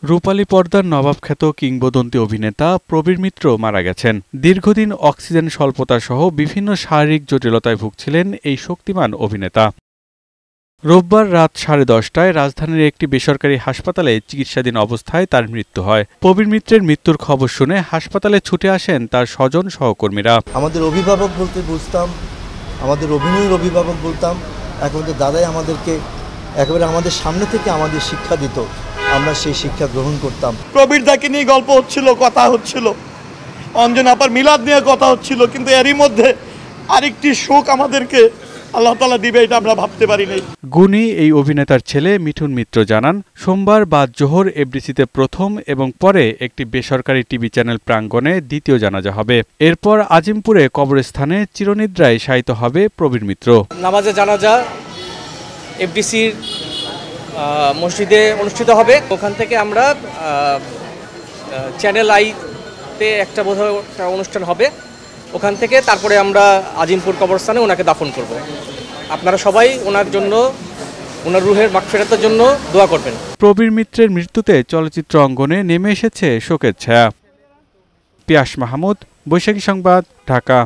রূপালী পর্দার নবাবখ্যাত কিংবদন্তি অভিনেতা প্রবীর মিত্র মারা গেছেন। দীর্ঘদিন অক্সিজেন স্বল্পতা সহ বিভিন্ন শারীরিক জটিলতায় ভুগছিলেন এই শক্তিমান অভিনেতা। রোববার রাত 10:30টায় রাজধানীর একটি বেসরকারি হাসপাতালে চিকিৎসাধীন অবস্থায় তার মৃত্যু হয়। প্রবীর মিত্রের মৃত্যুর খবর শুনে হাসপাতালে ছুটে আসেন তার স্বজন সহকর্মীরা। আমাদের অভিভাবক বলতে বুঝতাম, আমাদের অভিনয়ের অভিভাবক বলতাম, একমাত্র দাদাই আমাদেরকে একেবারে আমাদের সামনে থেকে আমাদের শিক্ষা দিত, আমরা সেই শিক্ষা গ্রহণ করতাম। প্রবীর দাকে নিয়ে গল্প হচ্ছিল, কথা হচ্ছিল, অঞ্জন আপার মিলাদ নিয়ে কথা হচ্ছিল, কিন্তু এরই মধ্যে আরেকটি শোক আমাদেরকে আল্লাহ তাআলা দিবে এটা আমরা ভাবতে পারি নাই। গুণী এই অভিনেতার ছেলে মিঠুন মিত্র জানান, সোমবার বাদ জোহর এফডিসিতে প্রথম এবং পরে একটি বেসরকারি টিভি চ্যানেল প্রাঙ্গণে দ্বিতীয় জানাজা হবে। এরপর আজিমপুরে কবরস্থানে চিরনিদ্রায় শায়িত হবে প্রবীর মিত্র। নামাজে জানাজা এফডিসির মসজিদে অনুষ্ঠিত হবে। ওখান থেকে আমরা চ্যানেল আইতে একটা বোধহয় একটা অনুষ্ঠান হবে, ওখান থেকে তারপরে আমরা আজিমপুর কবরস্থানে ওনাকে দাফন করব। আপনারা সবাই ওনার জন্য, ওনার রুহের মাগফিরাতের জন্য দোয়া করবেন। প্রবীর মিত্রের মৃত্যুতে চলচ্চিত্র অঙ্গনে নেমে এসেছে শোকের ছায়া। পিয়াস মাহমুদ, বৈশাখী সংবাদ, ঢাকা।